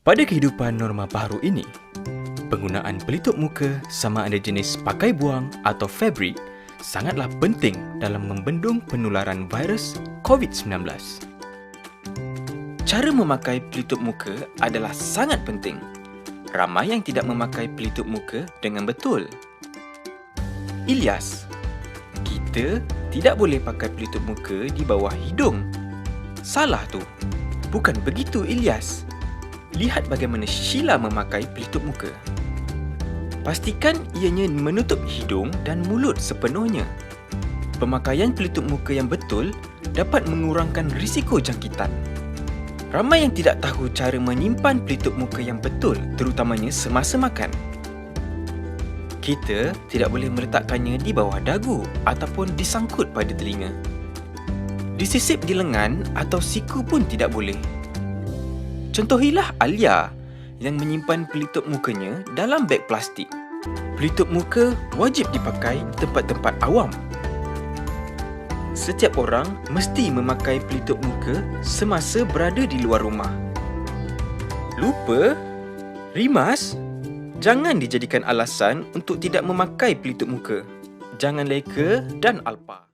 Pada kehidupan norma baru ini, penggunaan pelitup muka sama ada jenis pakai buang atau fabrik sangatlah penting dalam membendung penularan virus COVID-19. Cara memakai pelitup muka adalah sangat penting. Ramai yang tidak memakai pelitup muka dengan betul. Ilyas, kita tidak boleh pakai pelitup muka di bawah hidung. Salah tu. Bukan begitu, Ilyas. Lihat bagaimana Sheila memakai pelitup muka. Pastikan ianya menutup hidung dan mulut sepenuhnya. Pemakaian pelitup muka yang betul dapat mengurangkan risiko jangkitan. Ramai yang tidak tahu cara menyimpan pelitup muka yang betul, terutamanya semasa makan. Kita tidak boleh meletakkannya di bawah dagu ataupun disangkut pada telinga. Disisip di lengan atau siku pun tidak boleh. Contohilah Alia yang menyimpan pelitup mukanya dalam beg plastik. Pelitup muka wajib dipakai di tempat-tempat awam. Setiap orang mesti memakai pelitup muka semasa berada di luar rumah. Lupa? Rimas? Jangan dijadikan alasan untuk tidak memakai pelitup muka. Jangan leka dan alpa.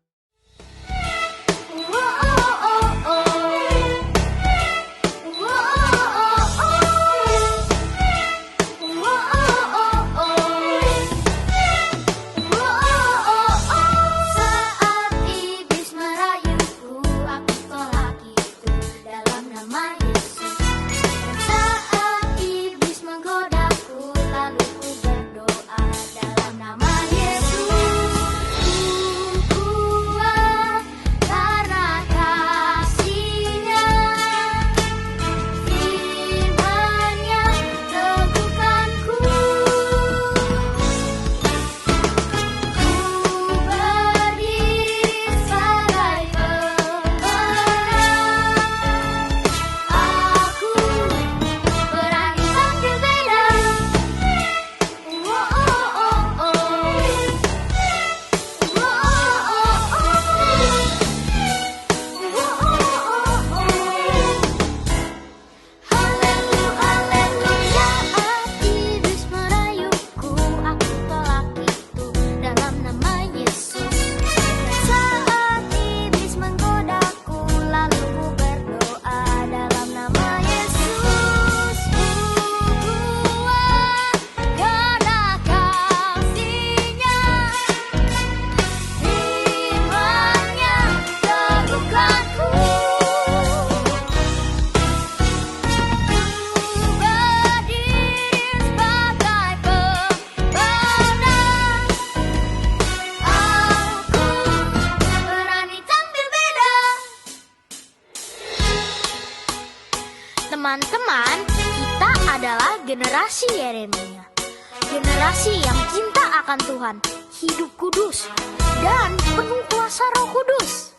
Teman-teman, kita adalah generasi Yeremia. Generasi yang cinta akan Tuhan, hidup kudus, dan penuh kuasa Roh Kudus.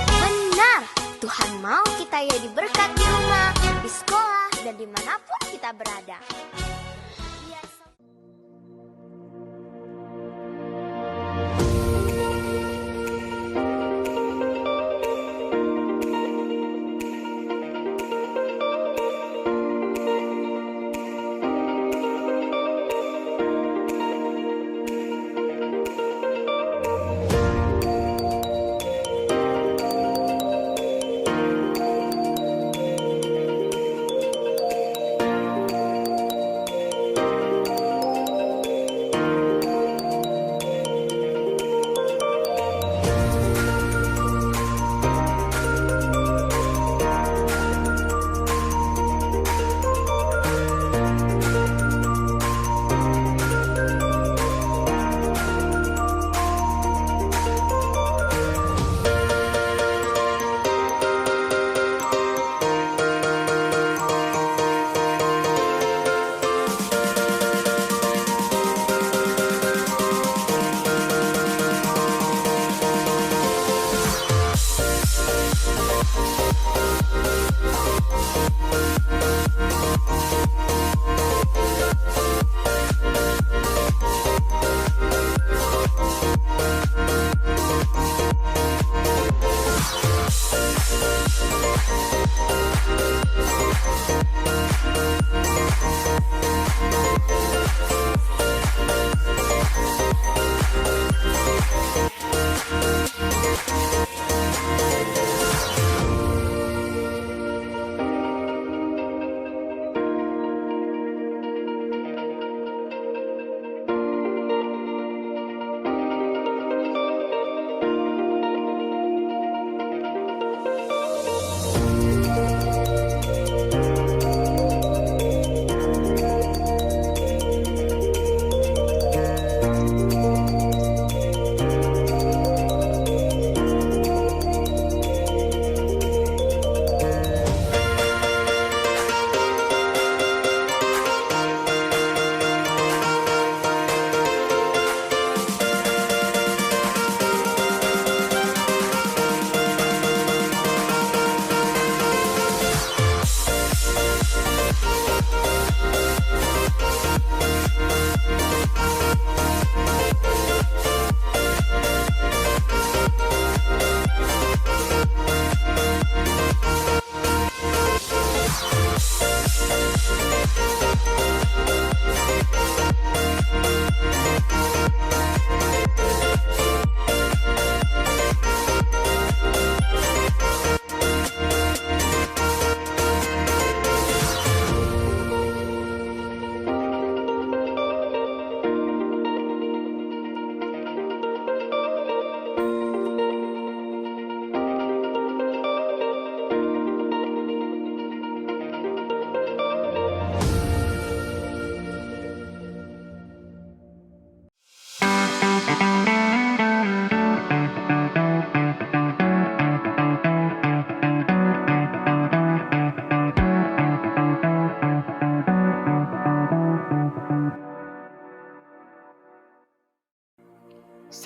Benar, Tuhan mau kita ya berkat di rumah, di sekolah, dan dimanapun kita berada.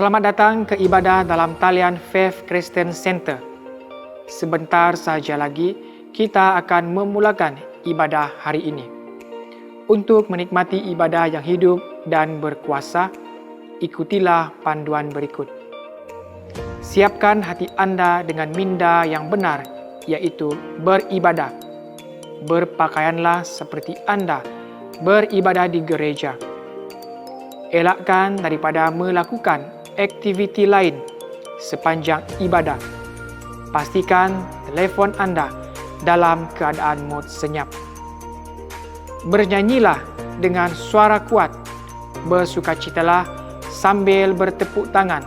Selamat datang ke ibadah dalam talian Faith Christian Center. Sebentar saja lagi, kita akan memulakan ibadah hari ini. Untuk menikmati ibadah yang hidup dan berkuasa, ikutilah panduan berikut. Siapkan hati Anda dengan minda yang benar, yaitu beribadah. Berpakaianlah seperti Anda beribadah di gereja. Elakkan daripada melakukan aktiviti lain sepanjang ibadah. Pastikan telefon Anda dalam keadaan mode senyap. Bernyanyilah dengan suara kuat, bersukacitalah sambil bertepuk tangan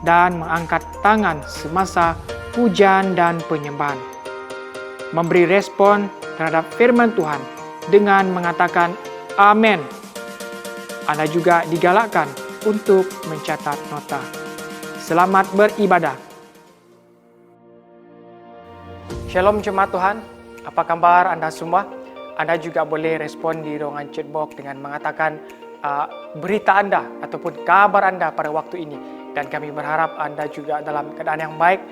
dan mengangkat tangan semasa pujian dan penyembahan. Memberi respon terhadap firman Tuhan dengan mengatakan amin. Anda juga digalakkan untuk mencatat nota. Selamat beribadah. Shalom jemaat Tuhan, apa kabar Anda semua? Anda juga boleh respon di ruangan chat box dengan mengatakan berita Anda ataupun kabar Anda pada waktu ini. Dan kami berharap Anda juga dalam keadaan yang baik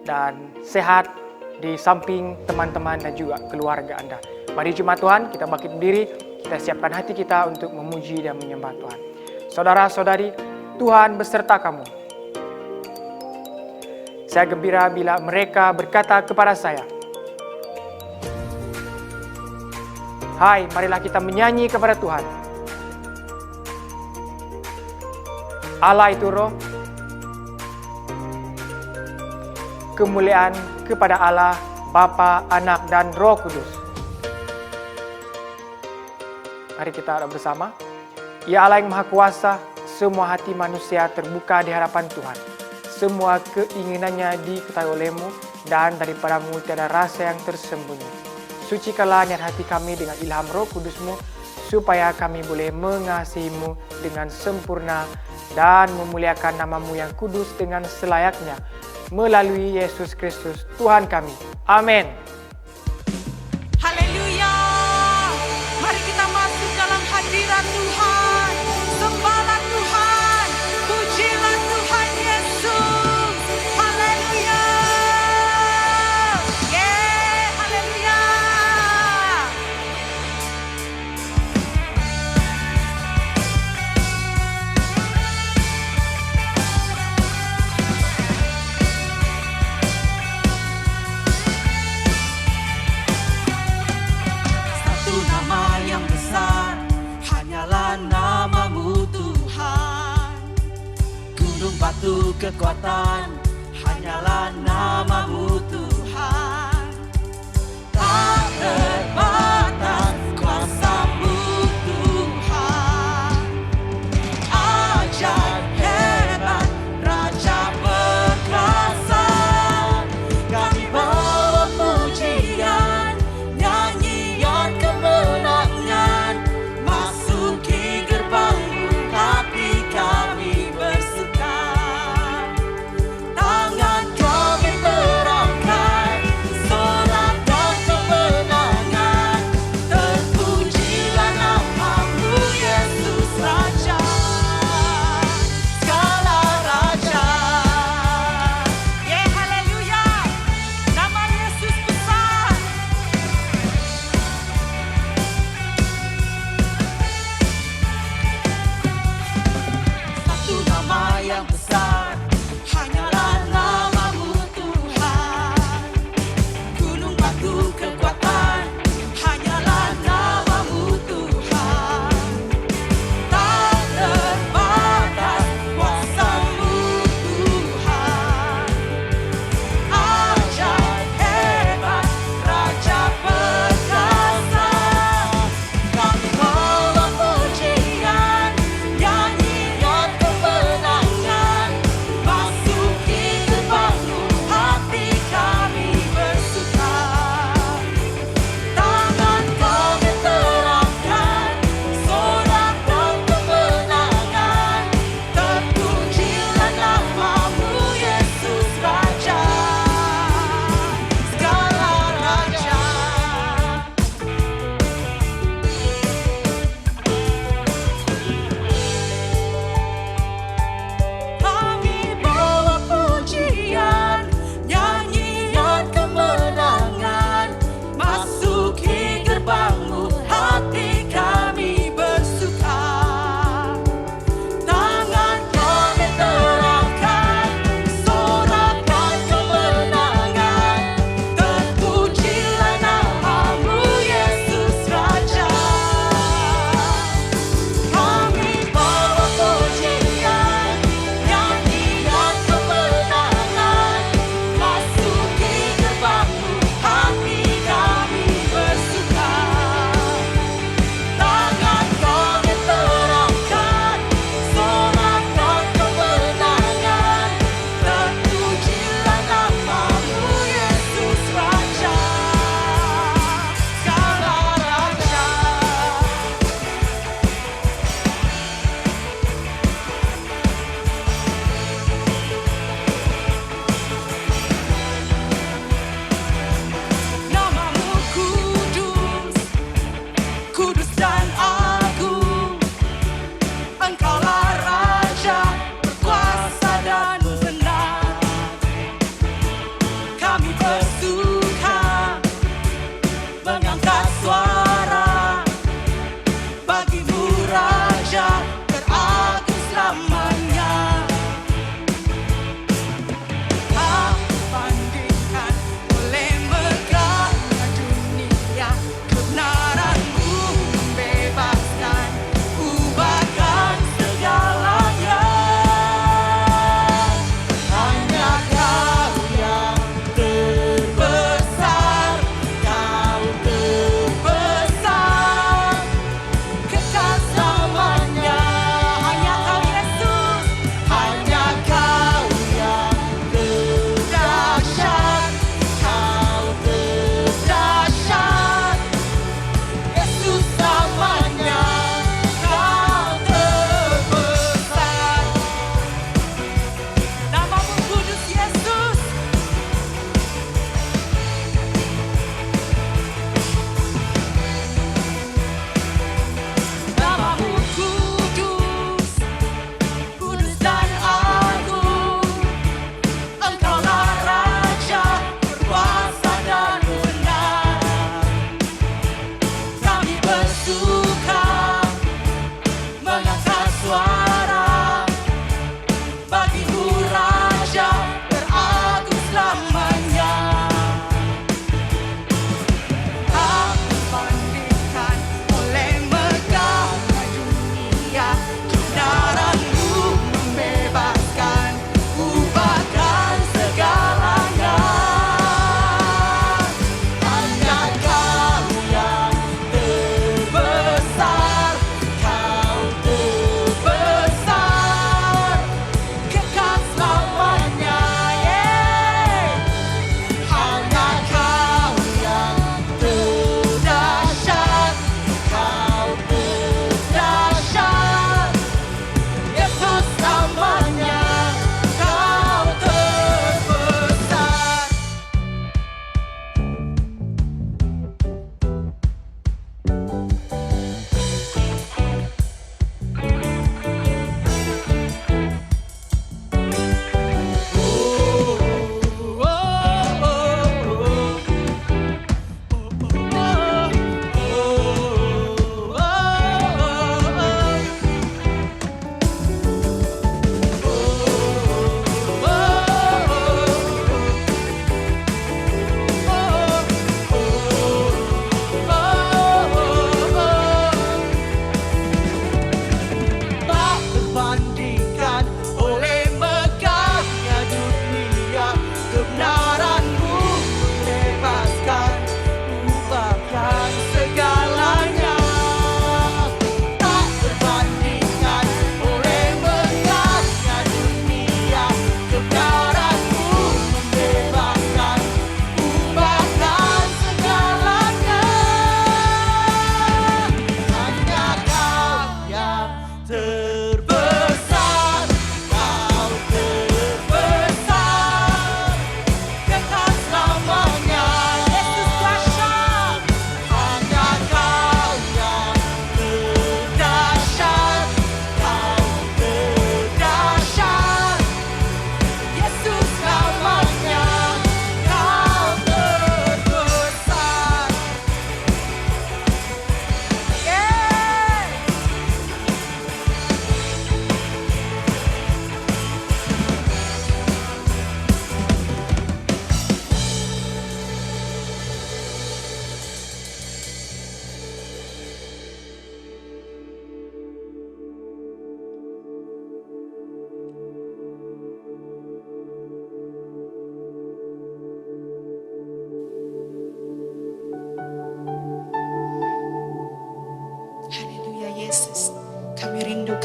dan sehat di samping teman-teman dan juga keluarga Anda. Mari jemaat Tuhan, kita bangkit berdiri, kita siapkan hati kita untuk memuji dan menyembah Tuhan. Saudara-saudari, Tuhan beserta kamu. Saya gembira bila mereka berkata kepada saya, hai, marilah kita menyanyi kepada Tuhan. Allah itu roh. Kemuliaan kepada Allah, Bapa, Anak, dan Roh Kudus. Mari kita doa bersama. Ya Allah yang Maha Kuasa, semua hati manusia terbuka di hadapan Tuhan. Semua keinginannya diketahui oleh-Mu, dan daripada-Mu tiada rasa yang tersembunyi. Sucikanlah niat hati kami dengan ilham Roh Kudus-Mu, supaya kami boleh mengasihi-Mu dengan sempurna dan memuliakan nama-Mu yang kudus dengan selayaknya, melalui Yesus Kristus Tuhan kami. Amin. Haleluya. Mari kita masuk dalam hadirat Tuhan. Sembahlah Tuhan. Pujilah Tuhan Yesus. Haleluya. Haleluya. Satu nama yang besar, hanyalah nama-Mu Tuhan. Gunung batu kekuatan, hanyalah nama-Mu Tuhan. Tak terbatas kuasa-Mu Tuhan. Ajaib hebat, Raja berkuasa. Kami bawa pujian, nyanyian kemenangan, masuki gerbang-Mu, hati kami bersuka. Tangan kami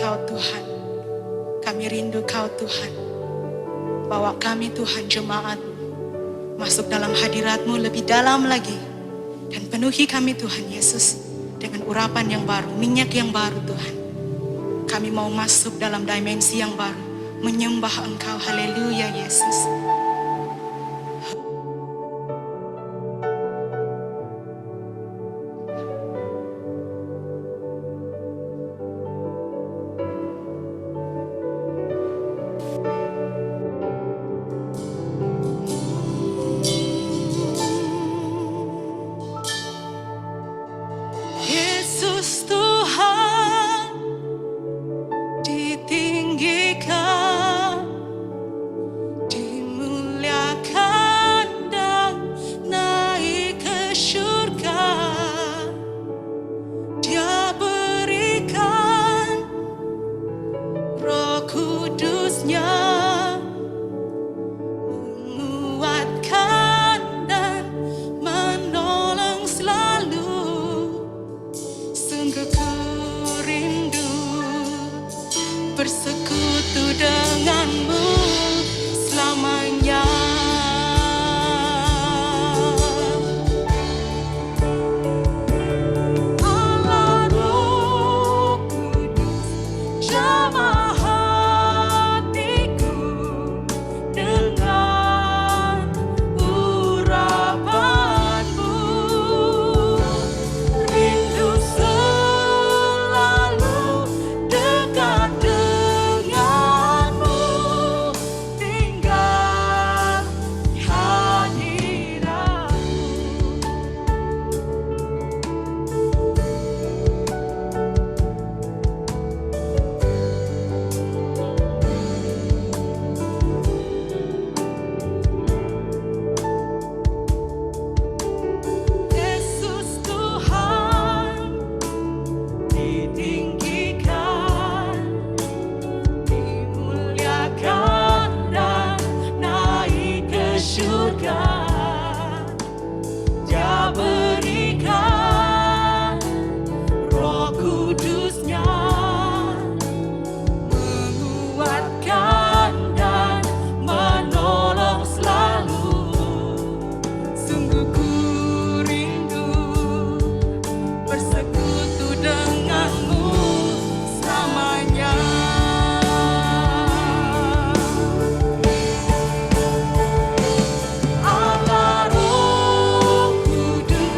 Kau Tuhan. Kami rindu Kau Tuhan. Bawa kami Tuhan jemaat masuk dalam hadirat-Mu lebih dalam lagi. Dan penuhi kami Tuhan Yesus dengan urapan yang baru, minyak yang baru Tuhan. Kami mau masuk dalam dimensi yang baru, menyembah Engkau. Haleluya Yesus. Yesus Tuhan ditinggikan, dimuliakan dan naik ke surga. Dia berikan Roh Kudus-Nya, menguatkan dan menolong selalu. Sungguh ku rindu bersekutu denganmu selamanya. Allah Roh Kudus, jamah hatiku dengan urapanmu. Rindu selalu dekat denganmu, tinggal di hadiratmu. Yesus Tuhan ditinggikan, dimuliakan dan naik ke surga. Dia berikan Roh Kudus-Nya, menguatkan dan menolong selalu. Sungguh ku rindu bersekutu denganmu selamanya. Allah Roh Kudus,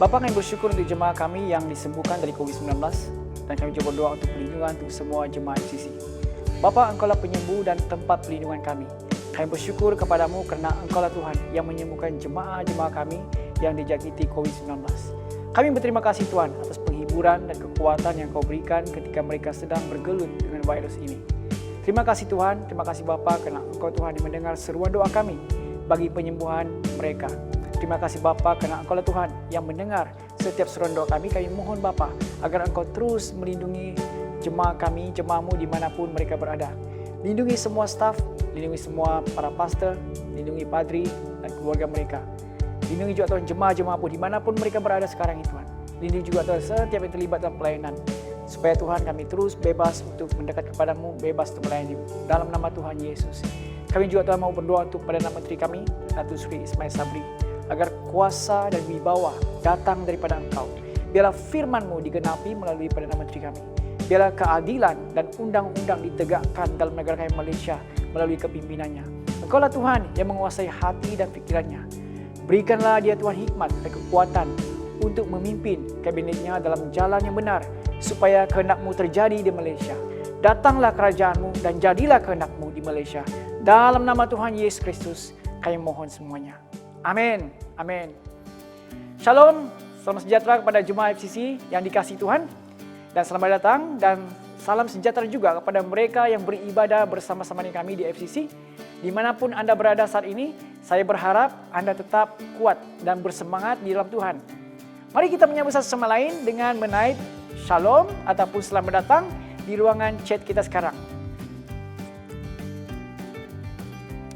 Bapa, kami bersyukur untuk jemaah kami yang disembuhkan dari COVID-19 dan kami juga berdoa untuk perlindungan untuk semua jemaah FCC. Bapa, Engkaulah penyembuh dan tempat perlindungan kami. Kami bersyukur kepadamu kerana Engkaulah Tuhan yang menyembuhkan jemaah-jemaah kami yang dijangkiti COVID-19. Kami berterima kasih Tuhan atas penghiburan dan kekuatan yang Kau berikan ketika mereka sedang bergelut dengan virus ini. Terima kasih Tuhan, terima kasih Bapa kerana Engkau Tuhan yang mendengar seruan doa kami bagi penyembuhan mereka. Terima kasih Bapa kerana Engkaulah Tuhan yang mendengar setiap seruan doa kami. Kami mohon Bapa agar Engkau terus melindungi jemaah kami, jemaah-Mu dimanapun mereka berada. Lindungi semua staf, lindungi semua para pastor, lindungi padri dan keluarga mereka. Lindungi juga Tuhan jemaah-jemaah pun dimanapun mereka berada sekarang ini Tuhan. Lindungi juga Tuhan setiap yang terlibat dalam pelayanan. Supaya Tuhan kami terus bebas untuk mendekat kepadamu, bebas untuk melayani dalam nama Tuhan Yesus. Kami juga Tuhan mau berdoa untuk Perdana Menteri kami, Datuk Seri Ismail Sabri, agar kuasa dan wibawa datang daripada Engkau. Biarlah firman-Mu digenapi melalui Perdana Menteri kami. Biarlah keadilan dan undang-undang ditegakkan dalam negara kami Malaysia melalui kepimpinannya. Engkaulah Tuhan yang menguasai hati dan fikirannya. Berikanlah dia Tuhan hikmat dan kekuatan untuk memimpin kabinetnya dalam jalan yang benar supaya kehendak-Mu terjadi di Malaysia. Datanglah kerajaan-Mu dan jadilah kehendak-Mu di Malaysia. Dalam nama Tuhan Yesus Kristus, kami mohon semuanya. Amin. Amin. Shalom. Salam sejahtera kepada jemaah FCC yang dikasihi Tuhan. Dan selamat datang dan salam sejahtera juga kepada mereka yang beribadah bersama-sama dengan kami di FCC. Dimanapun Anda berada saat ini, saya berharap Anda tetap kuat dan bersemangat di dalam Tuhan. Mari kita menyambut satu sama lain dengan menaip shalom ataupun selamat datang di ruangan chat kita sekarang.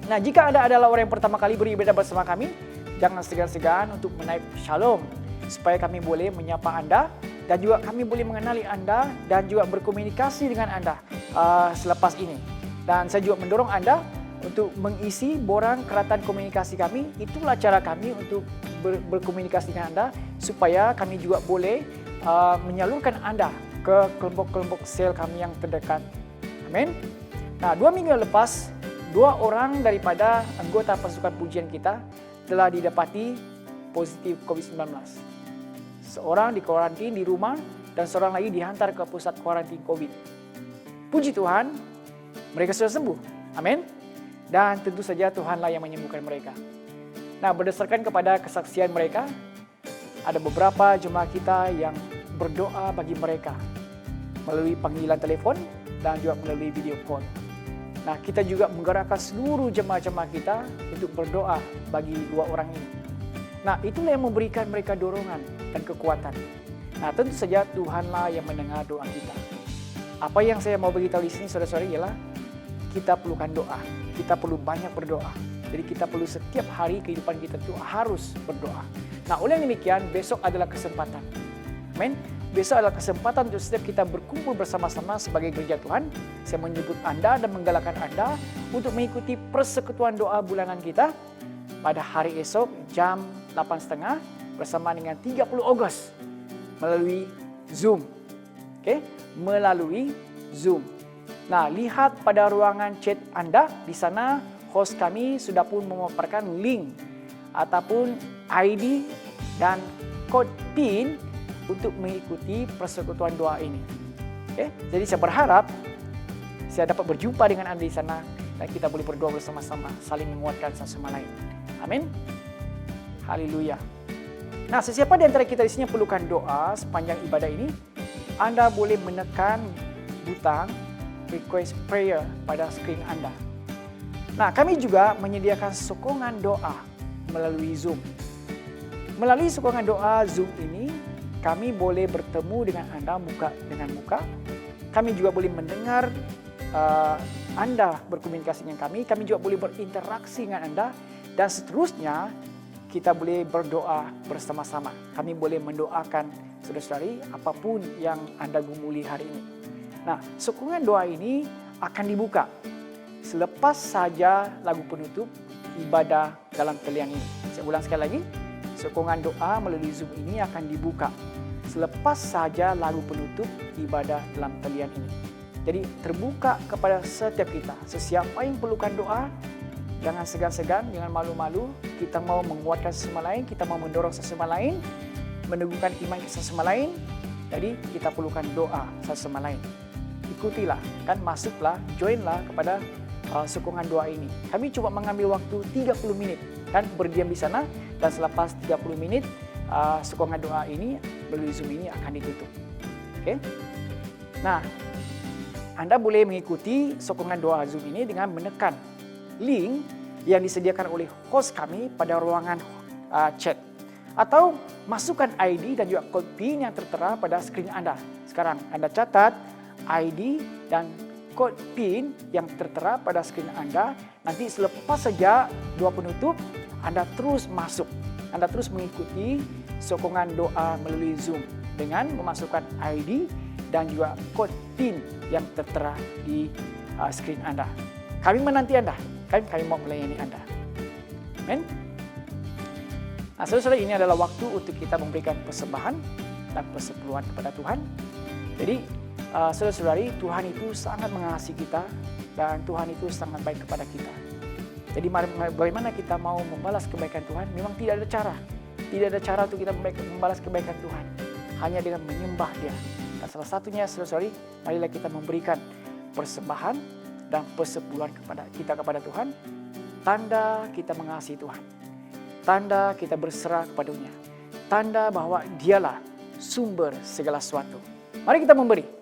Nah, jika Anda adalah orang yang pertama kali beribadah bersama kami, jangan segan-segan untuk menaip shalom supaya kami boleh menyapa Anda dan juga kami boleh mengenali Anda dan juga berkomunikasi dengan Anda selepas ini. Dan saya juga mendorong Anda untuk mengisi borang keratan komunikasi kami. Itulah cara kami untuk berkomunikasi dengan Anda supaya kami juga boleh menyalurkan Anda ke kelompok-kelompok sel kami yang terdekat. Amin. Nah, 2 minggu lepas, 2 orang daripada anggota pasukan pujian kita telah didapati positif COVID-19. Seorang dikarantin di rumah dan seorang lagi dihantar ke pusat kuarantin COVID. Puji Tuhan, mereka sudah sembuh. Amin. Dan tentu saja Tuhanlah yang menyembuhkan mereka. Nah, berdasarkan kepada kesaksian mereka, ada beberapa jemaah kita yang berdoa bagi mereka melalui panggilan telefon dan juga melalui video call. Nah, kita juga menggerakkan seluruh jemaah-jemaah kita untuk berdoa bagi 2 orang ini. Nah, itulah yang memberikan mereka dorongan dan kekuatan. Nah, tentu saja Tuhanlah yang mendengar doa kita. Apa yang saya mau beritahu di sini, saudara-saudari, ialah kita perlukan doa. Kita perlu banyak berdoa. Jadi kita perlu setiap hari kehidupan kita itu harus berdoa. Nah, oleh demikian, besok adalah kesempatan. Amin. Besok adalah kesempatan untuk setiap kita berkumpul bersama-sama sebagai gereja Tuhan. Saya menyebut Anda dan menggalakkan Anda untuk mengikuti persekutuan doa bulanan kita pada hari esok jam 8.30 bersama dengan 30 Ogos melalui Zoom. Okey, melalui Zoom. Nah, lihat pada ruangan chat Anda, di sana host kami sudah pun memaparkan link ataupun ID dan kod PIN untuk mengikuti persekutuan doa ini. Okay? Jadi saya berharap saya dapat berjumpa dengan Anda di sana dan kita boleh berdoa bersama-sama, saling menguatkan satu sama lain. Amin. Haleluya. Nah, sesiapa di antara kita di sini yang perlukan doa sepanjang ibadah ini, Anda boleh menekan butang request prayer pada skrin Anda. Nah, kami juga menyediakan sokongan doa melalui Zoom. Melalui sokongan doa Zoom ini, kami boleh bertemu dengan Anda muka dengan muka. Kami juga boleh mendengar Anda berkomunikasi dengan kami. Kami juga boleh berinteraksi dengan Anda. Dan seterusnya, kita boleh berdoa bersama-sama. Kami boleh mendoakan saudara-saudari apapun yang Anda gumuli hari ini. Nah, sokongan doa ini akan dibuka selepas saja lagu penutup ibadah dalam talian ini. Saya ulang sekali lagi. Sokongan doa melalui Zoom ini akan dibuka selepas saja lagu penutup ibadah dalam talian ini. Jadi terbuka kepada setiap kita. Sesiapa yang perlukan doa, jangan segan-segan, jangan malu-malu. Kita mau menguatkan sesama lain, kita mau mendorong sesama lain meneguhkan iman kita sama lain, jadi kita perlukan doa satu sama lain. Ikutilah, kan masuklah, joinlah kepada sokongan doa ini. Kami coba mengambil waktu 30 menit, kan berdiam di sana, dan selepas 30 menit sokongan doa ini melalui Zoom ini akan ditutup. Oke? Nah, Anda boleh mengikuti sokongan doa Zoom ini dengan menekan link yang disediakan oleh host kami pada ruangan chat. Atau masukkan ID dan juga kode PIN yang tertera pada skrin Anda. Sekarang Anda catat ID dan kode PIN yang tertera pada skrin Anda. Nanti selepas saja doa penutup, Anda terus masuk. Anda terus mengikuti sokongan doa melalui Zoom dengan memasukkan ID dan juga kode PIN yang tertera di skrin Anda. Kami menanti Anda. Kami mau melayani Anda. Amen. Nah, saudara-saudara, ini adalah waktu untuk kita memberikan persembahan dan persepuluhan kepada Tuhan. Jadi, saudara-saudari, Tuhan itu sangat mengasihi kita dan Tuhan itu sangat baik kepada kita. Jadi, bagaimana kita mau membalas kebaikan Tuhan? Memang tidak ada cara. Tidak ada cara untuk kita membalas kebaikan Tuhan. Hanya dengan menyembah Dia. Dan salah satunya, saudara-saudari, marilah kita memberikan persembahan dan persepuluhan kepada Tuhan. Tanda kita mengasihi Tuhan. Tanda kita berserah kepadanya. Tanda bahwa Dialah sumber segala sesuatu. Mari kita memberi.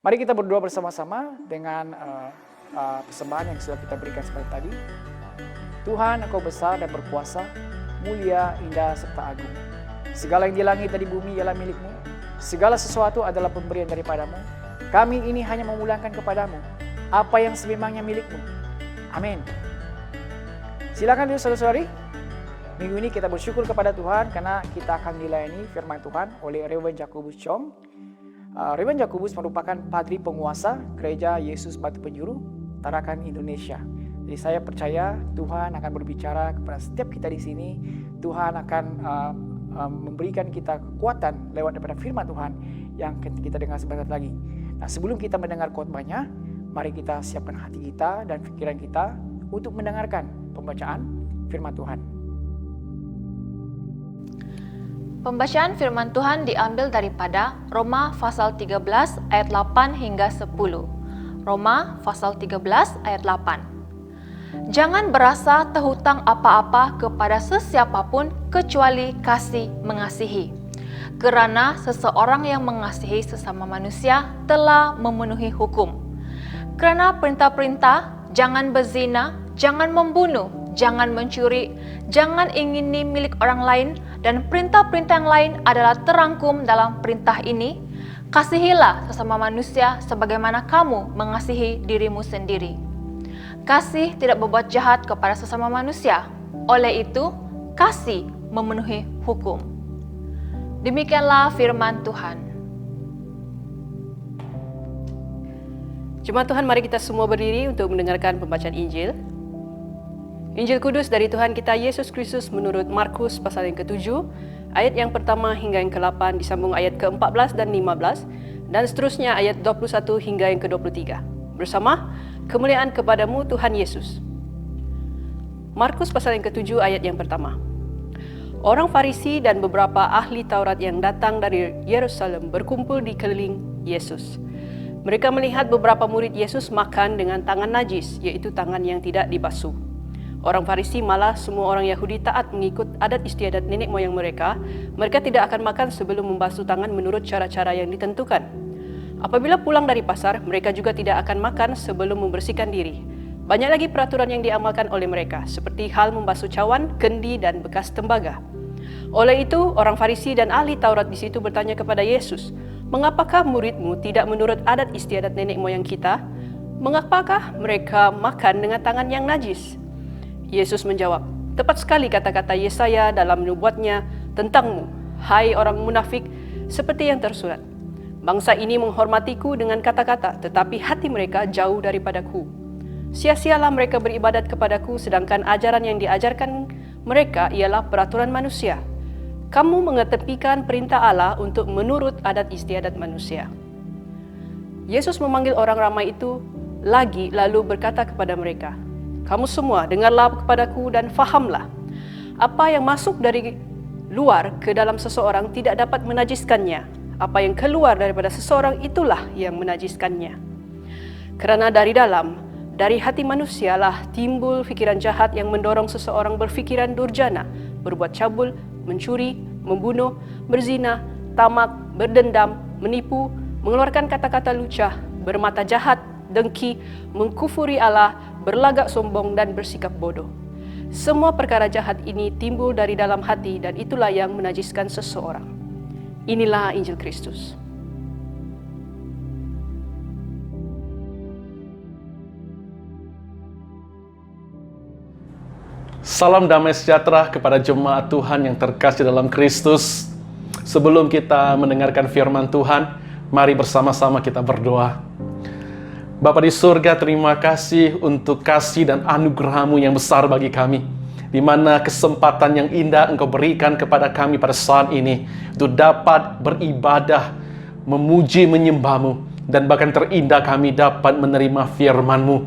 Mari kita berdoa bersama-sama dengan persembahan yang sudah kita berikan seperti tadi. Tuhan, Engkau besar dan berkuasa, mulia, indah, serta agung. Segala yang di langit dan di bumi ialah milik-Mu. Segala sesuatu adalah pemberian daripada-Mu. Kami ini hanya memulangkan kepada-Mu apa yang sememangnya milik-Mu. Amin. Silakan dulu saudara-saudari. Minggu ini kita bersyukur kepada Tuhan karena kita akan dilayani firman Tuhan oleh Reverend Jakobus Chong. Reverend Jakobus merupakan padri penguasa Gereja Yesus Batu Penjuru, Tarakan, Indonesia. Jadi saya percaya Tuhan akan berbicara kepada setiap kita di sini. Tuhan akan memberikan kita kekuatan lewat daripada firman Tuhan yang kita dengar sebentar lagi. Nah, sebelum kita mendengar khotbahnya, mari kita siapkan hati kita dan pikiran kita untuk mendengarkan pembacaan firman Tuhan. Pembacaan firman Tuhan diambil daripada Roma pasal 13 ayat 8 hingga 10. Roma pasal 13 ayat 8. Jangan berasa terhutang apa-apa kepada sesiapapun kecuali kasih mengasihi. Kerana seseorang yang mengasihi sesama manusia telah memenuhi hukum. Kerana perintah-perintah, jangan berzina, jangan membunuh, jangan mencuri, jangan ingini milik orang lain, dan perintah-perintah yang lain adalah terangkum dalam perintah ini. Kasihilah sesama manusia sebagaimana kamu mengasihi dirimu sendiri. Kasih tidak berbuat jahat kepada sesama manusia. Oleh itu, kasih memenuhi hukum. Demikianlah firman Tuhan. Jemaat Tuhan, mari kita semua berdiri untuk mendengarkan pembacaan Injil. Injil Kudus dari Tuhan kita Yesus Kristus menurut Markus pasal yang ke-7, ayat yang pertama hingga yang ke-8 disambung ayat ke-14 dan 15, dan seterusnya ayat 21 hingga yang ke-23. Bersama, kemuliaan kepadamu Tuhan Yesus. Markus pasal yang ke-7 ayat yang pertama. Orang Farisi dan beberapa ahli Taurat yang datang dari Yerusalem berkumpul di keliling Yesus. Mereka melihat beberapa murid Yesus makan dengan tangan najis, yaitu tangan yang tidak dibasuh. Orang Farisi malah semua orang Yahudi taat mengikut adat istiadat nenek moyang mereka. Mereka tidak akan makan sebelum membasuh tangan menurut cara-cara yang ditentukan. Apabila pulang dari pasar, mereka juga tidak akan makan sebelum membersihkan diri. Banyak lagi peraturan yang diamalkan oleh mereka, seperti hal membasuh cawan, kendi, dan bekas tembaga. Oleh itu, orang Farisi dan ahli Taurat di situ bertanya kepada Yesus, "Mengapakah muridmu tidak menurut adat istiadat nenek moyang kita? Mengapakah mereka makan dengan tangan yang najis?" Yesus menjawab, "Tepat sekali kata-kata Yesaya dalam nubuatnya tentangmu, hai orang munafik, seperti yang tersurat. Bangsa ini menghormatiku dengan kata-kata, tetapi hati mereka jauh daripadaku. Sia-sialah mereka beribadat kepadaku, sedangkan ajaran yang diajarkan mereka ialah peraturan manusia. Kamu mengetepikan perintah Allah untuk menurut adat istiadat manusia." Yesus memanggil orang ramai itu lagi lalu berkata kepada mereka, "Kamu semua dengarlah kepadaku dan fahamlah. Apa yang masuk dari luar ke dalam seseorang tidak dapat menajiskannya. Apa yang keluar daripada seseorang itulah yang menajiskannya. Kerana dari dalam, dari hati manusialah timbul fikiran jahat yang mendorong seseorang berfikiran durjana, berbuat cabul, mencuri, membunuh, berzina, tamak, berdendam, menipu, mengeluarkan kata-kata lucah, bermata jahat, dengki, mengkufuri Allah, berlagak sombong dan bersikap bodoh. Semua perkara jahat ini timbul dari dalam hati dan itulah yang menajiskan seseorang." Inilah Injil Kristus. Salam damai sejahtera kepada jemaat Tuhan yang terkasih dalam Kristus. Sebelum kita mendengarkan firman Tuhan, mari bersama-sama kita berdoa. Bapa di surga, terima kasih untuk kasih dan anugerah-Mu yang besar bagi kami, di mana kesempatan yang indah Engkau berikan kepada kami pada saat ini untuk dapat beribadah, memuji, menyembah-Mu, dan bahkan terindah kami dapat menerima firman-Mu.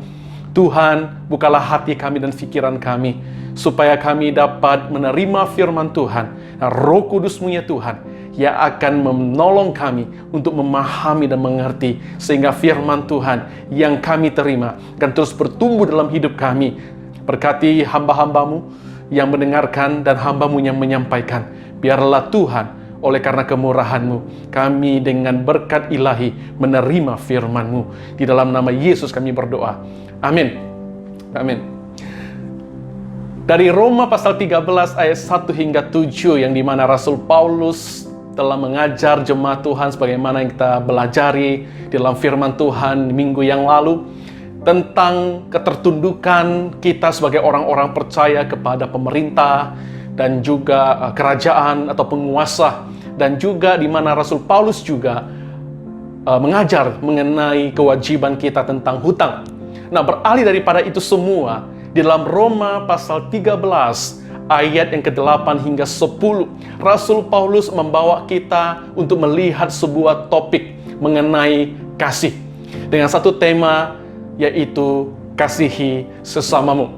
Tuhan, bukalah hati kami dan pikiran kami, supaya kami dapat menerima firman Tuhan, dan Roh Kudus-Mu ya Tuhan, yang akan menolong kami untuk memahami dan mengerti, sehingga firman Tuhan yang kami terima akan terus bertumbuh dalam hidup kami. Berkati hamba-hamba-Mu yang mendengarkan dan hamba-Mu yang menyampaikan. Biarlah Tuhan, oleh karena kemurahan-Mu, kami dengan berkat ilahi menerima firman-Mu. Di dalam nama Yesus kami berdoa. Amin. Amin. Dari Roma pasal 13 ayat 1 hingga 7, yang dimana Rasul Paulus telah mengajar jemaat Tuhan sebagaimana yang kita belajari dalam firman Tuhan minggu yang lalu, tentang ketertundukan kita sebagai orang-orang percaya kepada pemerintah dan juga kerajaan atau penguasa, dan juga di mana Rasul Paulus juga mengajar mengenai kewajiban kita tentang hutang. Nah, beralih daripada itu semua, di dalam Roma pasal 13 ayat yang ke-8 hingga 10, Rasul Paulus membawa kita untuk melihat sebuah topik mengenai kasih, dengan satu tema, yaitu kasihi sesamamu.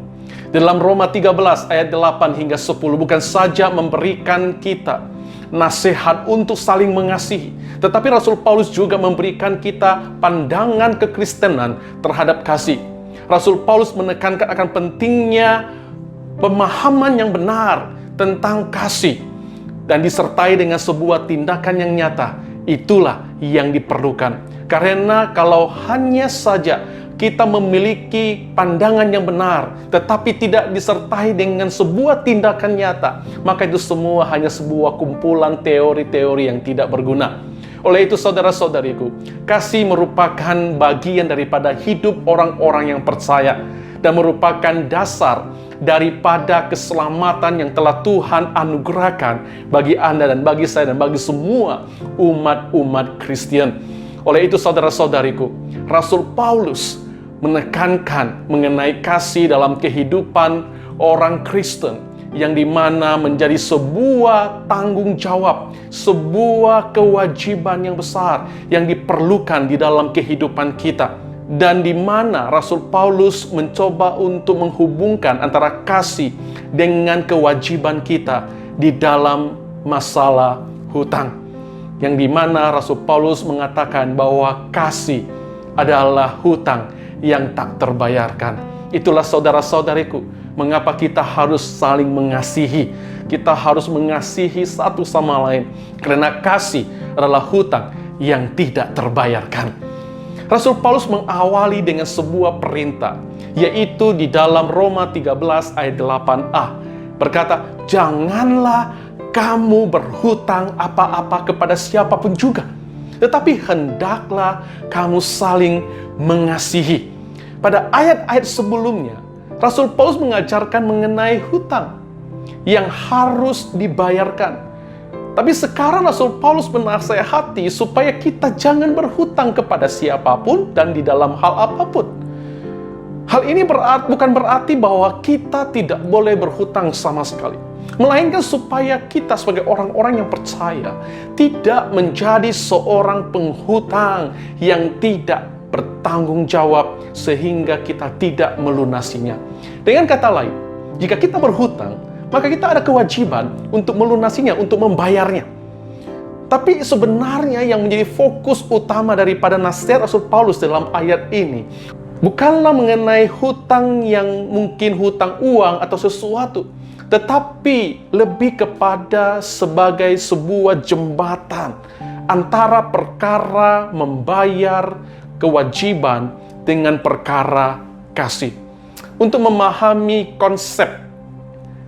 Dalam Roma 13 ayat 8 hingga 10, bukan saja memberikan kita nasihat untuk saling mengasihi, tetapi Rasul Paulus juga memberikan kita pandangan kekristenan terhadap kasih. Rasul Paulus menekankan akan pentingnya pemahaman yang benar tentang kasih dan disertai dengan sebuah tindakan yang nyata. Itulah yang diperlukan. Karena kalau hanya saja kita memiliki pandangan yang benar tetapi tidak disertai dengan sebuah tindakan nyata, maka itu semua hanya sebuah kumpulan teori-teori yang tidak berguna. Oleh itu saudara-saudariku, kasih merupakan bagian daripada hidup orang-orang yang percaya dan merupakan dasar daripada keselamatan yang telah Tuhan anugerahkan bagi Anda dan bagi saya dan bagi semua umat-umat Kristen. Oleh itu saudara-saudariku, Rasul Paulus menekankan mengenai kasih dalam kehidupan orang Kristen yang dimana menjadi sebuah tanggung jawab, sebuah kewajiban yang besar yang diperlukan di dalam kehidupan kita. Dan di mana Rasul Paulus mencoba untuk menghubungkan antara kasih dengan kewajiban kita di dalam masalah hutang. Yang di mana Rasul Paulus mengatakan bahwa kasih adalah hutang yang tak terbayarkan. Itulah saudara-saudariku, mengapa kita harus saling mengasihi. Kita harus mengasihi satu sama lain. Karena kasih adalah hutang yang tidak terbayarkan. Rasul Paulus mengawali dengan sebuah perintah, yaitu di dalam Roma 13 ayat 8a. Berkata, janganlah kamu berhutang apa-apa kepada siapapun juga, tetapi hendaklah kamu saling mengasihi. Pada ayat-ayat sebelumnya, Rasul Paulus mengajarkan mengenai hutang yang harus dibayarkan. Tapi sekarang Rasul Paulus menasihati supaya kita jangan berhutang kepada siapapun dan di dalam hal apapun. Hal ini bukan berarti bahwa kita tidak boleh berhutang sama sekali. Melainkan supaya kita sebagai orang-orang yang percaya tidak menjadi seorang penghutang yang tidak bertanggung jawab sehingga kita tidak melunasinya. Dengan kata lain, jika kita berhutang, maka kita ada kewajiban untuk melunasinya, untuk membayarnya. Tapi sebenarnya yang menjadi fokus utama daripada nasihat Rasul Paulus dalam ayat ini bukanlah mengenai hutang yang mungkin hutang uang atau sesuatu, tetapi lebih kepada sebagai sebuah jembatan antara perkara membayar kewajiban dengan perkara kasih. Untuk memahami konsep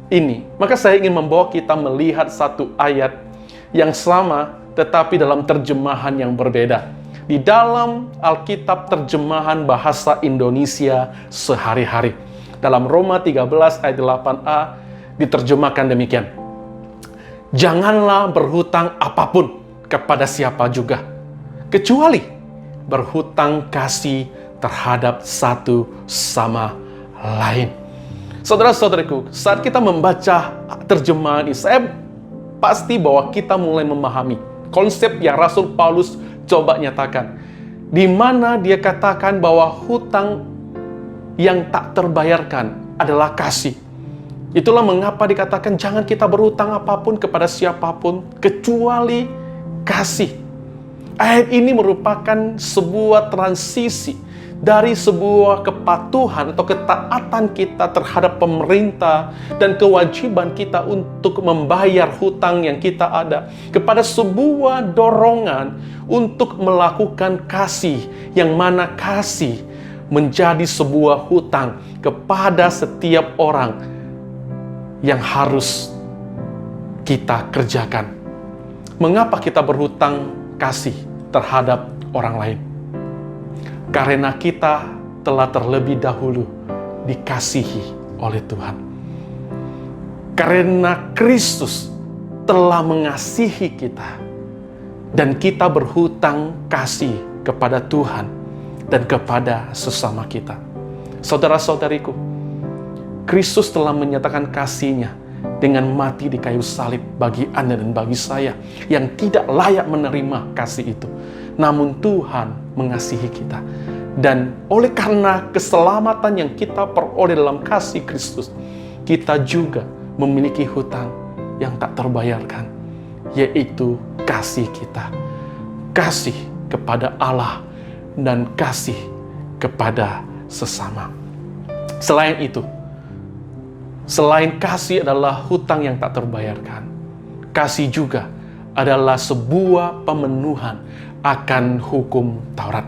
ini, maka saya ingin membawa kita melihat satu ayat yang sama tetapi dalam terjemahan yang berbeda. Di dalam Alkitab terjemahan bahasa Indonesia sehari-hari. Dalam Roma 13 ayat 8a diterjemahkan demikian. Janganlah berhutang apapun kepada siapa juga, kecuali berhutang kasih terhadap satu sama lain. Saudara-saudariku, saat kita membaca terjemahan ini, saya pasti bahwa kita mulai memahami konsep yang Rasul Paulus coba nyatakan. Di mana dia katakan bahwa hutang yang tak terbayarkan adalah kasih. Itulah mengapa dikatakan jangan kita berhutang apapun kepada siapapun, kecuali kasih. Ayat ini merupakan sebuah transisi dari sebuah kepatuhan atau ketaatan kita terhadap pemerintah dan kewajiban kita untuk membayar hutang yang kita ada kepada sebuah dorongan untuk melakukan kasih, yang mana kasih menjadi sebuah hutang kepada setiap orang yang harus kita kerjakan. Mengapa kita berhutang kasih terhadap orang lain? Karena kita telah terlebih dahulu dikasihi oleh Tuhan. Karena Kristus telah mengasihi kita dan kita berhutang kasih kepada Tuhan dan kepada sesama kita. Saudara-saudariku, Kristus telah menyatakan kasih-Nya dengan mati di kayu salib bagi Anda dan bagi saya yang tidak layak menerima kasih itu. Namun Tuhan mengasihi kita. Dan oleh karena keselamatan yang kita peroleh dalam kasih Kristus, kita juga memiliki hutang yang tak terbayarkan, yaitu kasih kita. Kasih kepada Allah dan kasih kepada sesama. Selain itu, selain kasih adalah hutang yang tak terbayarkan, kasih juga adalah sebuah pemenuhan akan hukum Taurat.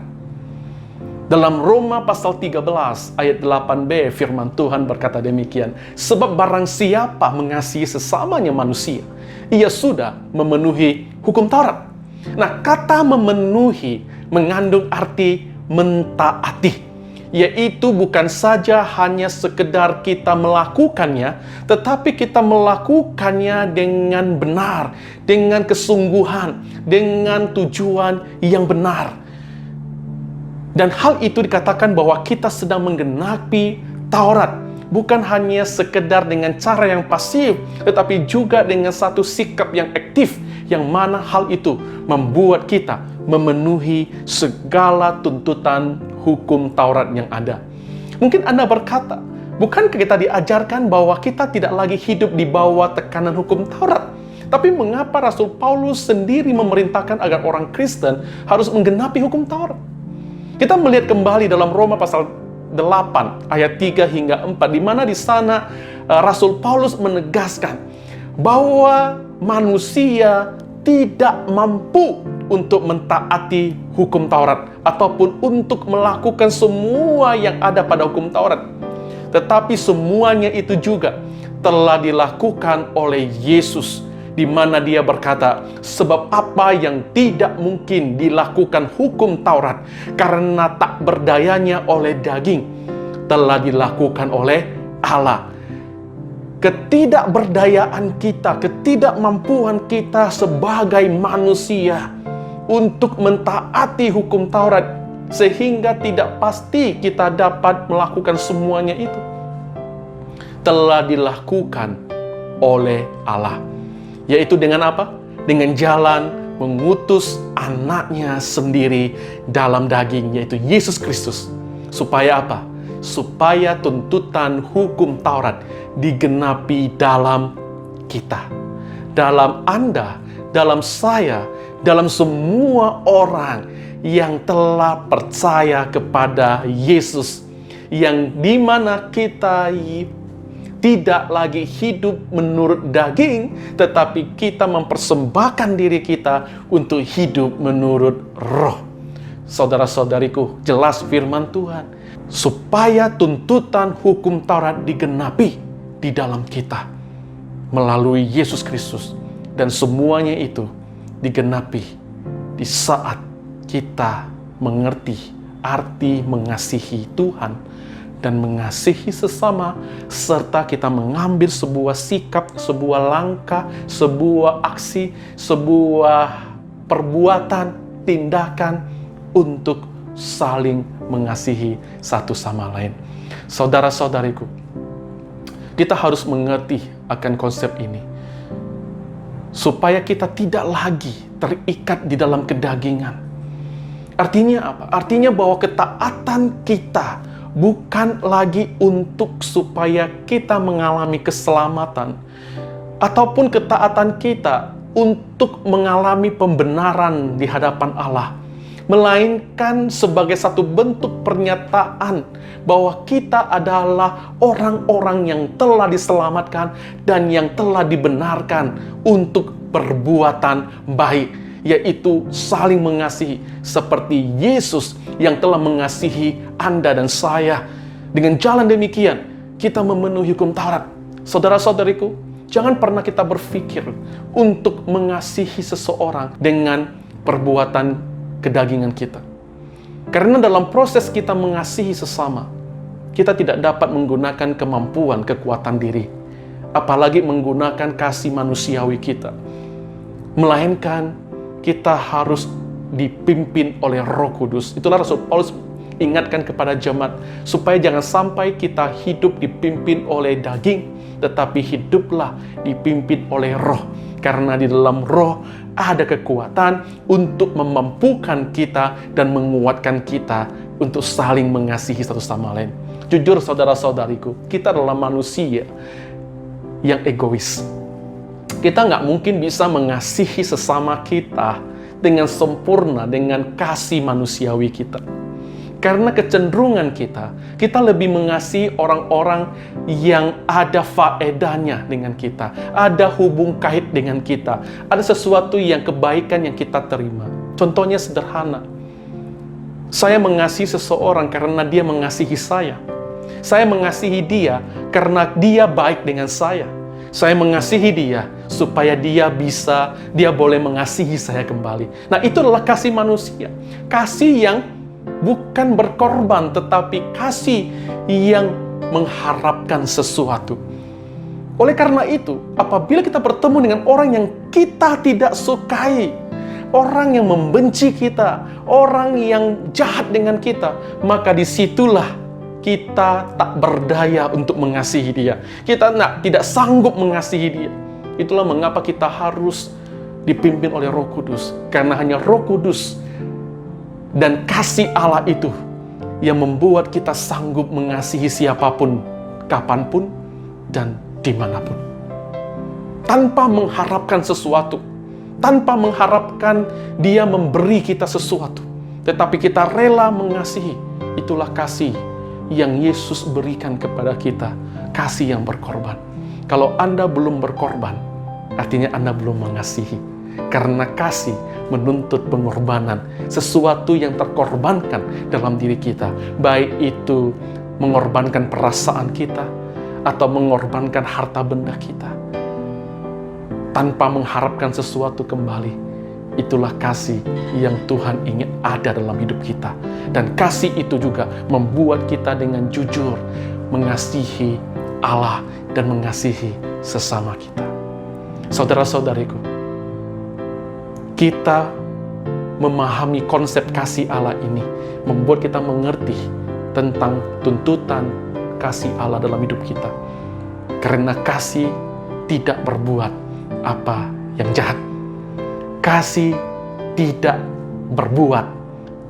Dalam Roma pasal 13 ayat 8b firman Tuhan berkata demikian, sebab barang siapa mengasihi sesamanya manusia, ia sudah memenuhi hukum Taurat. Nah, kata memenuhi mengandung arti mentaati, yaitu bukan saja hanya sekedar kita melakukannya, tetapi kita melakukannya dengan benar, dengan kesungguhan, dengan tujuan yang benar. Dan hal itu dikatakan bahwa kita sedang menggenapi Taurat, bukan hanya sekedar dengan cara yang pasif, tetapi juga dengan satu sikap yang aktif, yang mana hal itu membuat kita memenuhi segala tuntutan hukum Taurat yang ada. Mungkin Anda berkata, bukankah kita diajarkan bahwa kita tidak lagi hidup di bawah tekanan hukum Taurat? Tapi mengapa Rasul Paulus sendiri memerintahkan agar orang Kristen harus menggenapi hukum Taurat? Kita melihat kembali dalam Roma pasal 8 ayat 3 hingga 4, di mana di sana Rasul Paulus menegaskan bahwa manusia tidak mampu untuk mentaati hukum Taurat ataupun untuk melakukan semua yang ada pada hukum Taurat. Tetapi semuanya itu juga telah dilakukan oleh Yesus, di mana dia berkata, sebab apa yang tidak mungkin dilakukan hukum Taurat karena tak berdayanya oleh daging, telah dilakukan oleh Allah. Ketidakberdayaan kita, ketidakmampuan kita sebagai manusia untuk mentaati hukum Taurat, sehingga tidak pasti kita dapat melakukan semuanya itu, telah dilakukan oleh Allah. Yaitu dengan apa? Dengan jalan mengutus anaknya sendiri dalam daging, yaitu Yesus Kristus. Supaya apa? Supaya tuntutan hukum Taurat digenapi dalam kita, dalam Anda, dalam saya, dalam semua orang yang telah percaya kepada Yesus, yang dimana kita tidak lagi hidup menurut daging, tetapi kita mempersembahkan diri kita untuk hidup menurut roh. Saudara-saudariku, jelas firman Tuhan, supaya tuntutan hukum Taurat digenapi di dalam kita melalui Yesus Kristus. Dan semuanya itu digenapi di saat kita mengerti arti mengasihi Tuhan dan mengasihi sesama, serta kita mengambil sebuah sikap, sebuah langkah, sebuah aksi, sebuah perbuatan, tindakan untuk saling mengasihi satu sama lain. Saudara-saudariku, kita harus mengerti akan konsep ini, supaya kita tidak lagi terikat di dalam kedagingan. Artinya apa? Artinya bahwa ketaatan kita bukan lagi untuk supaya kita mengalami keselamatan, ataupun ketaatan kita untuk mengalami pembenaran di hadapan Allah, melainkan sebagai satu bentuk pernyataan bahwa kita adalah orang-orang yang telah diselamatkan dan yang telah dibenarkan untuk perbuatan baik, yaitu saling mengasihi seperti Yesus yang telah mengasihi Anda dan saya. Dengan jalan demikian, kita memenuhi hukum Taurat. Saudara-saudariku, jangan pernah kita berpikir untuk mengasihi seseorang dengan perbuatan kedagingan kita. Karena dalam proses kita mengasihi sesama, kita tidak dapat menggunakan kemampuan, kekuatan diri, apalagi menggunakan kasih manusiawi kita. Melainkan kita harus dipimpin oleh Roh Kudus. Itulah Rasul Paulus ingatkan kepada jemaat, supaya jangan sampai kita hidup dipimpin oleh daging, tetapi hiduplah dipimpin oleh Roh. Karena di dalam Roh ada kekuatan untuk memampukan kita dan menguatkan kita untuk saling mengasihi satu sama lain. Jujur saudara-saudariku, kita adalah manusia yang egois. Kita nggak mungkin bisa mengasihi sesama kita dengan sempurna, dengan kasih manusiawi kita. Karena kecenderungan kita lebih mengasihi orang-orang yang ada faedahnya dengan kita, ada hubung kait dengan kita, ada sesuatu yang kebaikan yang kita terima. Contohnya sederhana, saya mengasihi seseorang karena dia mengasihi saya. Saya mengasihi dia karena dia baik dengan saya. Saya mengasihi dia supaya dia boleh mengasihi saya kembali. Nah, itu adalah kasih manusia. Kasih yang bukan berkorban, tetapi kasih yang mengharapkan sesuatu. Oleh karena itu, apabila kita bertemu dengan orang yang kita tidak sukai, orang yang membenci kita, orang yang jahat dengan kita, maka disitulah kita tak berdaya untuk mengasihi dia. Kita tidak sanggup mengasihi dia. Itulah mengapa kita harus dipimpin oleh Roh Kudus. Karena hanya Roh Kudus dan kasih Allah itu yang membuat kita sanggup mengasihi siapapun, kapanpun, dan dimanapun. Tanpa mengharapkan sesuatu. Tanpa mengharapkan dia memberi kita sesuatu. Tetapi kita rela mengasihi. Itulah kasih yang Yesus berikan kepada kita. Kasih yang berkorban. Kalau Anda belum berkorban, artinya Anda belum mengasihi. Karena kasih menuntut pengorbanan. Sesuatu yang terkorbankan dalam diri kita. Baik itu mengorbankan perasaan kita, atau mengorbankan harta benda kita. Tanpa mengharapkan sesuatu kembali. Itulah kasih yang Tuhan ingin ada dalam hidup kita. Dan kasih itu juga membuat kita dengan jujur mengasihi Allah dan mengasihi sesama kita. Saudara-saudariku, kita memahami konsep kasih Allah ini membuat kita mengerti tentang tuntutan kasih Allah dalam hidup kita. Karena kasih tidak berbuat apa yang jahat. Kasih tidak berbuat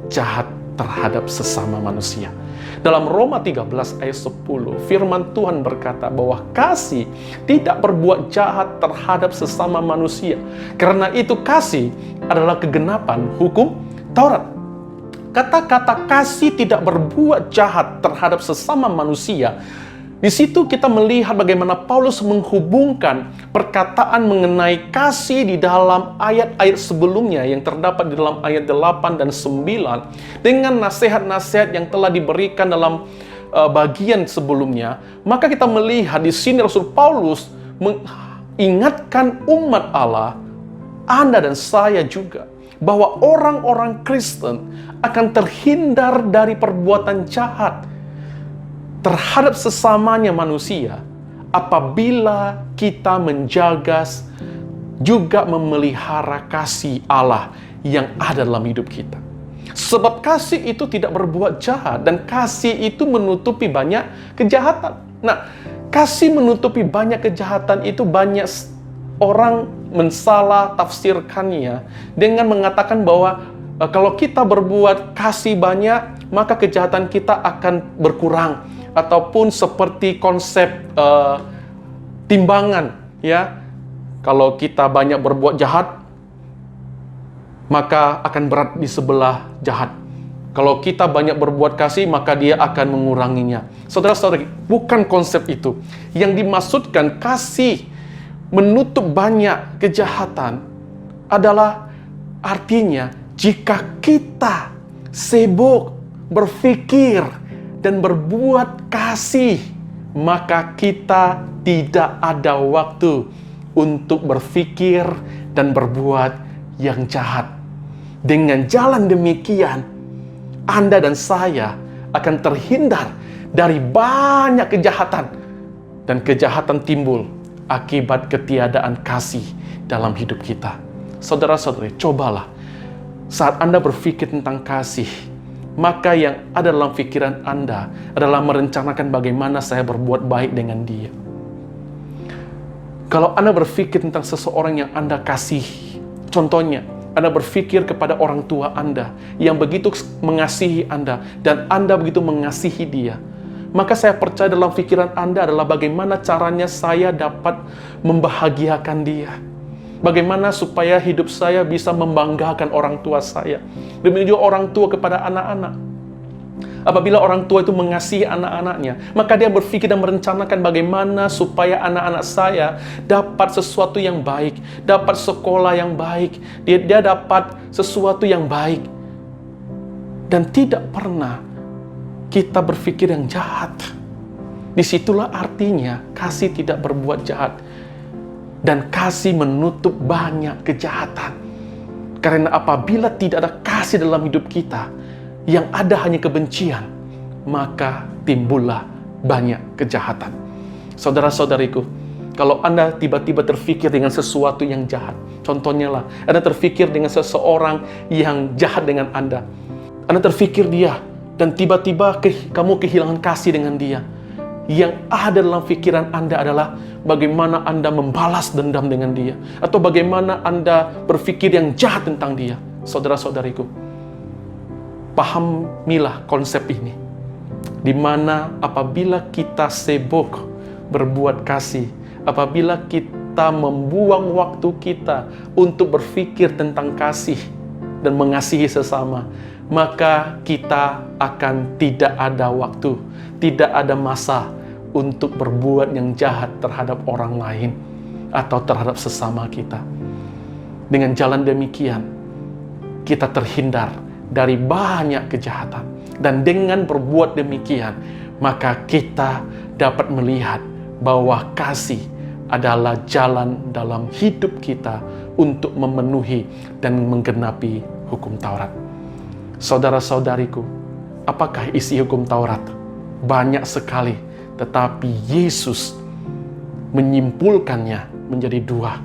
jahat terhadap sesama manusia. Dalam Roma 13 ayat 10, firman Tuhan berkata bahwa kasih tidak berbuat jahat terhadap sesama manusia. Karena itu kasih adalah kegenapan hukum Taurat. Kata-kata kasih tidak berbuat jahat terhadap sesama manusia. Di situ kita melihat bagaimana Paulus menghubungkan perkataan mengenai kasih di dalam ayat-ayat sebelumnya yang terdapat di dalam ayat 8 dan 9 dengan nasihat-nasihat yang telah diberikan dalam bagian sebelumnya. Maka kita melihat di sini Rasul Paulus mengingatkan umat Allah, Anda dan saya juga, bahwa orang-orang Kristen akan terhindar dari perbuatan jahat terhadap sesamanya manusia apabila kita menjaga juga memelihara kasih Allah yang ada dalam hidup kita. Sebab kasih itu tidak berbuat jahat dan kasih itu menutupi banyak kejahatan. Nah, kasih menutupi banyak kejahatan itu banyak orang mensalah tafsirkannya dengan mengatakan bahwa kalau kita berbuat kasih banyak, maka kejahatan kita akan berkurang. Ataupun seperti konsep timbangan, ya. Kalau kita banyak berbuat jahat, maka akan berat di sebelah jahat. Kalau kita banyak berbuat kasih, maka dia akan menguranginya. Saudara-saudari, bukan konsep itu. Yang dimaksudkan kasih menutup banyak kejahatan adalah artinya jika kita sibuk berpikir dan berbuat kasih, maka kita tidak ada waktu untuk berpikir dan berbuat yang jahat. Dengan jalan demikian, Anda dan saya akan terhindar dari banyak kejahatan. Dan kejahatan timbul akibat ketiadaan kasih dalam hidup kita. Saudara-saudari, cobalah saat Anda berpikir tentang kasih, maka yang ada dalam pikiran Anda adalah merencanakan bagaimana saya berbuat baik dengan dia. Kalau Anda berpikir tentang seseorang yang Anda kasih, contohnya, Anda berpikir kepada orang tua Anda yang begitu mengasihi Anda dan Anda begitu mengasihi dia, maka saya percaya dalam pikiran Anda adalah bagaimana caranya saya dapat membahagiakan dia. Bagaimana supaya hidup saya bisa membanggakan orang tua saya. Demikian juga orang tua kepada anak-anak. Apabila orang tua itu mengasihi anak-anaknya, maka dia berpikir dan merencanakan bagaimana supaya anak-anak saya dapat sesuatu yang baik, dapat sekolah yang baik, dia dapat sesuatu yang baik. Dan tidak pernah kita berpikir yang jahat. Disitulah artinya kasih tidak berbuat jahat. Dan kasih menutup banyak kejahatan. Karena apabila tidak ada kasih dalam hidup kita, yang ada hanya kebencian, maka timbullah banyak kejahatan. Saudara-saudariku, kalau Anda tiba-tiba terfikir dengan sesuatu yang jahat, contohnya lah, Anda terfikir dengan seseorang yang jahat dengan Anda terfikir dia, dan tiba-tiba kamu kehilangan kasih dengan dia. Yang ada dalam pikiran Anda adalah bagaimana Anda membalas dendam dengan dia, atau bagaimana Anda berpikir yang jahat tentang dia. Saudara-saudariku, pahamilah konsep ini, di mana apabila kita sibuk berbuat kasih, apabila kita membuang waktu kita untuk berpikir tentang kasih dan mengasihi sesama, maka kita akan tidak ada waktu, tidak ada masa untuk berbuat yang jahat terhadap orang lain atau terhadap sesama kita. Dengan jalan demikian, kita terhindar dari banyak kejahatan. Dan dengan berbuat demikian, maka kita dapat melihat bahwa kasih adalah jalan dalam hidup kita untuk memenuhi dan menggenapi hukum Taurat. Saudara-saudariku, apakah isi hukum Taurat? Banyak sekali, tetapi Yesus menyimpulkannya menjadi dua,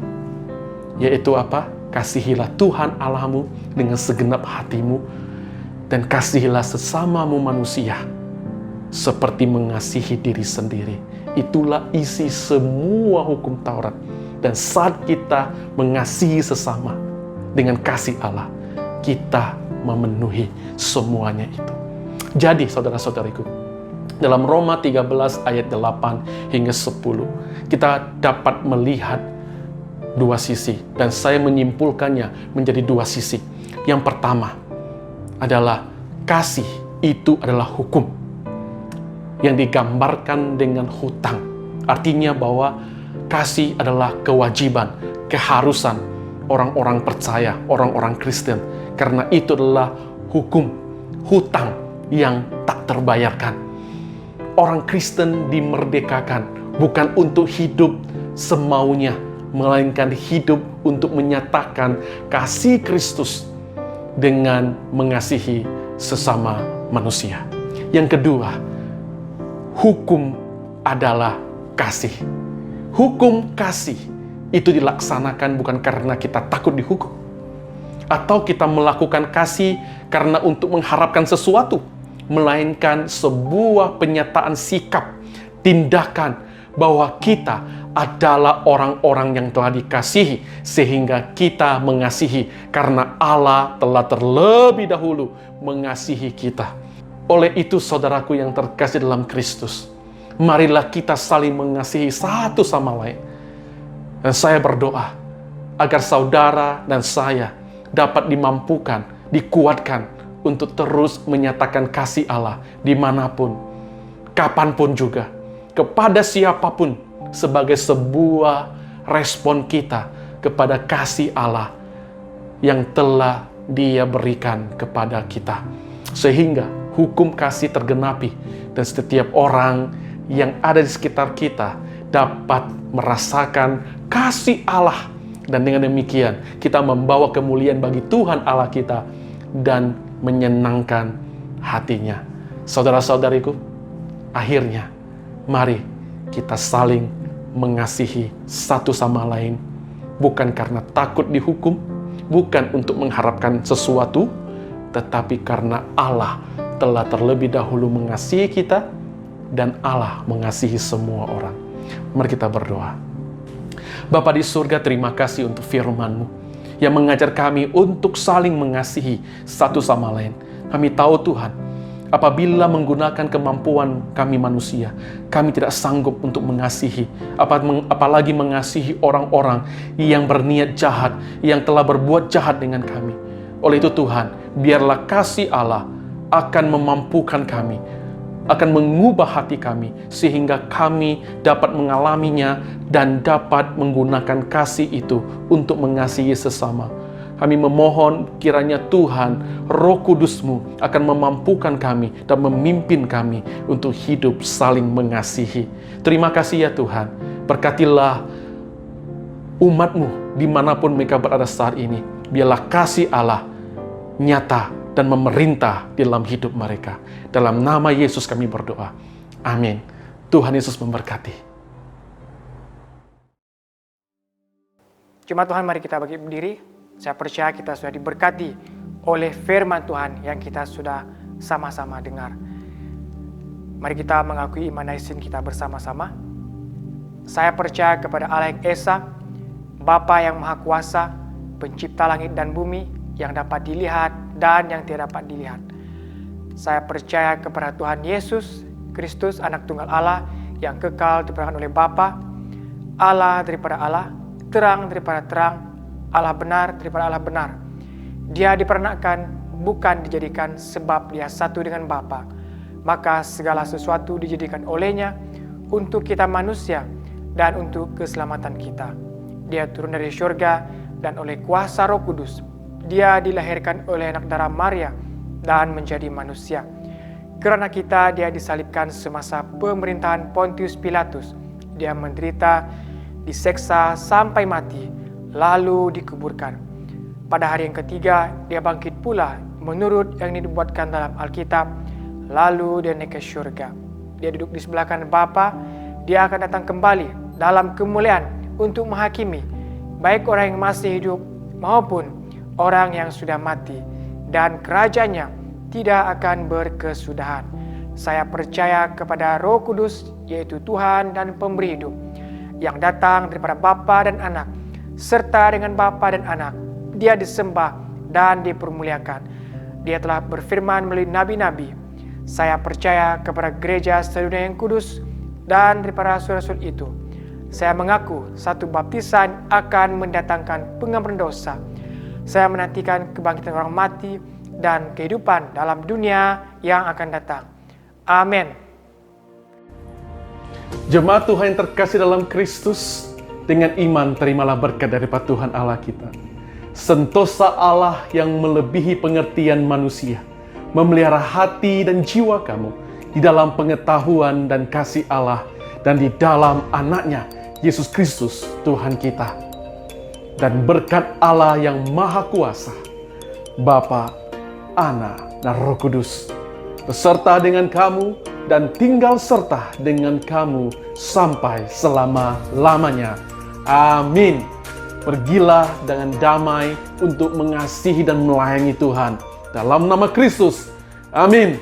yaitu apa? Kasihilah Tuhan Allahmu dengan segenap hatimu, dan kasihilah sesamamu manusia seperti mengasihi diri sendiri. Itulah isi semua hukum Taurat. Dan saat kita mengasihi sesama dengan kasih Allah, kita memenuhi semuanya itu. Jadi saudara-saudariku, dalam Roma 13 ayat 8 hingga 10, kita dapat melihat dua sisi, dan saya menyimpulkannya menjadi dua sisi. Yang pertama adalah kasih itu adalah hukum yang digambarkan dengan hutang. Artinya bahwa kasih adalah kewajiban, keharusan orang-orang percaya, orang-orang Kristen. Karena itu adalah hukum, hutang yang tak terbayarkan. Orang Kristen dimerdekakan bukan untuk hidup semaunya, melainkan hidup untuk menyatakan kasih Kristus dengan mengasihi sesama manusia. Yang kedua, hukum adalah kasih. Hukum kasih itu dilaksanakan bukan karena kita takut dihukum, atau kita melakukan kasih karena untuk mengharapkan sesuatu, melainkan sebuah penyataan sikap, tindakan bahwa kita adalah orang-orang yang telah dikasihi, sehingga kita mengasihi karena Allah telah terlebih dahulu mengasihi kita. Oleh itu, saudaraku yang terkasih dalam Kristus, marilah kita saling mengasihi satu sama lain. Dan saya berdoa agar saudara dan saya dapat dimampukan, dikuatkan untuk terus menyatakan kasih Allah dimanapun, kapanpun juga, kepada siapapun, sebagai sebuah respon kita kepada kasih Allah yang telah Dia berikan kepada kita, sehingga hukum kasih tergenapi dan setiap orang yang ada di sekitar kita dapat merasakan kasih Allah, dan dengan demikian kita membawa kemuliaan bagi Tuhan Allah kita dan menyenangkan hatinya. Saudara-saudariku, akhirnya mari kita saling mengasihi satu sama lain, bukan karena takut dihukum, bukan untuk mengharapkan sesuatu, tetapi karena Allah telah terlebih dahulu mengasihi kita, dan Allah mengasihi semua orang. Mari kita berdoa. Bapa di surga, terima kasih untuk firman-Mu yang mengajar kami untuk saling mengasihi satu sama lain. Kami tahu Tuhan, apabila menggunakan kemampuan kami manusia, kami tidak sanggup untuk mengasihi, apalagi mengasihi orang-orang yang berniat jahat, yang telah berbuat jahat dengan kami. Oleh itu Tuhan, biarlah kasih Allah akan memampukan kami, akan mengubah hati kami, sehingga kami dapat mengalaminya dan dapat menggunakan kasih itu untuk mengasihi sesama. Kami memohon kiranya Tuhan, Roh Kudus-Mu akan memampukan kami dan memimpin kami untuk hidup saling mengasihi. Terima kasih ya Tuhan. Berkatilah umat-Mu dimanapun mereka berada saat ini. Biarlah kasih Allah nyata dan memerintah di dalam hidup mereka. Dalam nama Yesus kami berdoa. Amin. Tuhan Yesus memberkati. Jemaat Tuhan, mari kita berdiri. Saya percaya kita sudah diberkati oleh firman Tuhan yang kita sudah sama-sama dengar. Mari kita mengakui iman naisin kita bersama-sama. Saya percaya kepada Allah yang Esa, Bapa yang Maha Kuasa, Pencipta langit dan bumi, yang dapat dilihat dan yang tidak dapat dilihat. Saya percaya kepada Tuhan Yesus Kristus, Anak Tunggal Allah, yang kekal diperankan oleh Bapa, Allah daripada Allah, terang daripada terang, Allah benar daripada Allah benar. Dia diperanakan bukan dijadikan sebab dia satu dengan Bapa. Maka segala sesuatu dijadikan olehnya untuk kita manusia dan untuk keselamatan kita. Dia turun dari syurga dan oleh kuasa Roh Kudus. Dia dilahirkan oleh anak darah Maria dan menjadi manusia. Kerana kita, dia disalibkan semasa pemerintahan Pontius Pilatus. Dia menderita, diseksa sampai mati, lalu dikuburkan. Pada hari yang ketiga, dia bangkit pula menurut yang dibuatkan dalam Alkitab, lalu dia naik ke syurga. Dia duduk di sebelah kanan Bapa. Dia akan datang kembali dalam kemuliaan untuk menghakimi baik orang yang masih hidup maupun orang yang sudah mati, dan kerajaannya tidak akan berkesudahan. Saya percaya kepada Roh Kudus, yaitu Tuhan dan Pemberi hidup, yang datang daripada Bapa dan Anak, serta dengan Bapa dan Anak dia disembah dan dipermuliakan. Dia telah berfirman melalui nabi-nabi. Saya percaya kepada gereja sedunia yang kudus, dan daripada rasul-rasul itu saya mengaku satu baptisan akan mendatangkan pengampunan dosa. Saya menantikan kebangkitan orang mati dan kehidupan dalam dunia yang akan datang. Amin. Jemaat Tuhan yang terkasih dalam Kristus, dengan iman terimalah berkat daripada Tuhan Allah kita. Sentosa Allah yang melebihi pengertian manusia memelihara hati dan jiwa kamu di dalam pengetahuan dan kasih Allah, dan di dalam anaknya Yesus Kristus Tuhan kita. Dan berkat Allah yang Maha Kuasa, Bapa, Anak, dan Roh Kudus beserta dengan kamu dan tinggal serta dengan kamu sampai selama-lamanya. Amin. Pergilah dengan damai untuk mengasihi dan melayani Tuhan. Dalam nama Kristus. Amin.